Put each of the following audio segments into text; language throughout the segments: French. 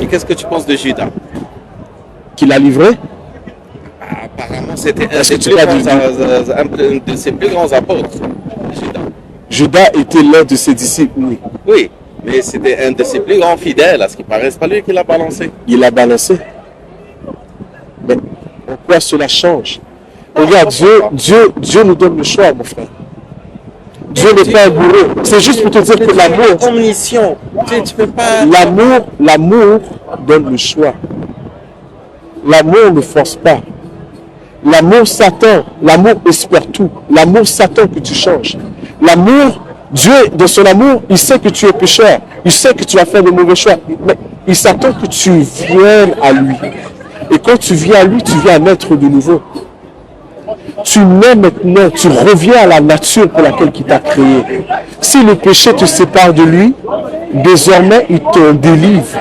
qu'est-ce que tu penses de Judas? Qui l'a livré? Apparemment, c'était un de ses plus grands apôtres, Judas. Judas était l'un de ses disciples, oui. Oui, mais c'était un de ses plus grands fidèles, à ce qui paraît. C'est pas lui qui l'a balancé. Il l'a balancé. Mais en quoi cela change? Regarde, Dieu nous donne le choix, mon frère. Dieu n'est pas un bourreau. C'est juste pour te dire que l'amour... Omniscient. Tu peux pas... L'amour donne le choix. L'amour ne force pas. L'amour s'attend. L'amour espère tout. L'amour s'attend que tu changes. L'amour, Dieu, dans son amour, il sait que tu es pécheur. Il sait que tu vas faire de mauvais choix. Mais il s'attend que tu viennes à lui. Et quand tu viens à lui, tu viens à naître de nouveau. Tu nais maintenant, tu reviens à la nature pour laquelle il t'a créé. Si le péché te sépare de lui, désormais il te délivre.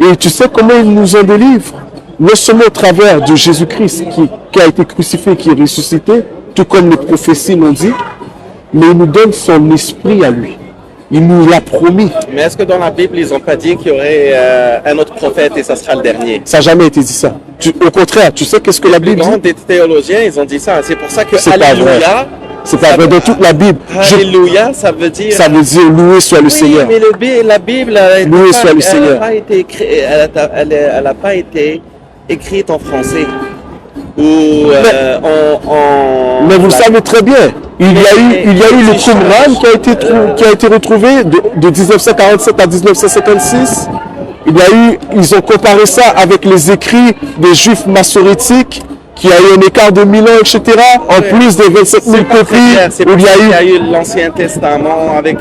Et tu sais comment il nous en délivre? Non seulement au travers de Jésus-Christ qui a été crucifié, qui est ressuscité, tout comme les prophéties l'ont dit, mais il nous donne son esprit à lui. Il nous l'a promis. Mais est-ce que dans la Bible, ils n'ont pas dit qu'il y aurait un autre prophète et ça sera le dernier? Ça n'a jamais été dit ça. Au contraire, tu sais qu'est-ce que la Bible dit? Des théologiens, ils ont dit ça. C'est pour ça que Alléluia, c'est pas vrai dans toute la Bible. Alléluia, ça veut dire... Ça veut dire loué soit le Seigneur. Mais la Bible, loué soit le Seigneur. Elle n'a pas été écrite en français. Ou mais vous le savez très bien. Il y a eu le Qumran qui a été retrouvé de 1947 à 1956. Ils ont comparé ça avec les écrits des Juifs massorétiques, qui a eu un écart de 1000 ans, etc. En plus des 27 000 copies. Il y a eu l'Ancien Testament avec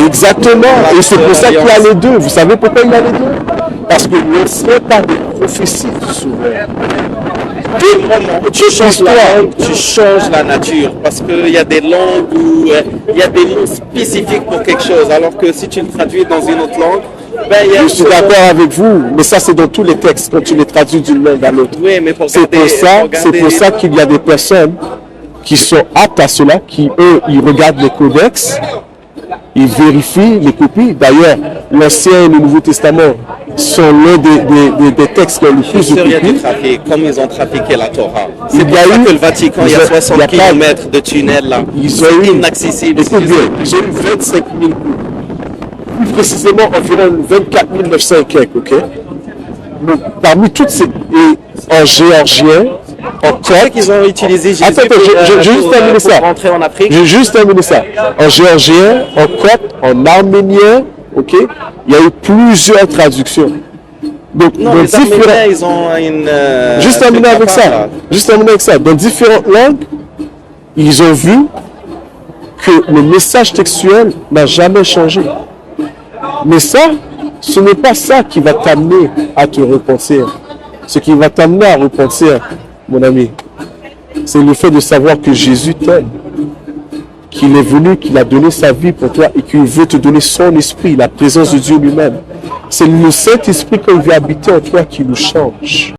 Exactement. Et c'est pour ça qu'il y a les deux. Vous savez pourquoi il y a les deux? Parce que ce n'est pas des prophéties souvent. Tu changes la nature, parce qu'il y a des langues où il y a des mots spécifiques pour quelque chose, alors que si tu le traduis dans une autre langue, je suis d'accord avec vous, mais ça c'est dans tous les textes quand tu les traduis d'une langue à l'autre. Oui, mais c'est pour ça qu'il y a des personnes qui sont aptes à cela, qui eux, ils regardent les codex, ils vérifient les copies. D'ailleurs, l'Ancien et le Nouveau Testament sont l'un des textes qui ont le plus de copies. Comme ils ont trafiqué la Torah. C'est pour ça que le Vatican, il y a 60 km de tunnels là. Ils ont eu inaccessible. Écoute bien, ils ont eu 25 000 copies. Plus précisément environ 24 900 et quelques, ok? Donc, parmi toutes ces... en géorgien, en copte... qu'ils ont utilisé Jésus pour rentrer en Afrique. J'ai juste terminé ça. En géorgien, en copte, en arménien, ok? Il y a eu plusieurs traductions. Donc, non, les Arméniens, ils ont une... Juste terminé avec ça. Dans différentes langues, ils ont vu que le message textuel n'a jamais changé. Mais ça, ce n'est pas ça qui va t'amener à te repentir. Ce qui va t'amener à repentir, mon ami, c'est le fait de savoir que Jésus t'aime, qu'il est venu, qu'il a donné sa vie pour toi et qu'il veut te donner son esprit, la présence de Dieu lui-même. C'est le Saint-Esprit qui vient habiter en toi qui nous change.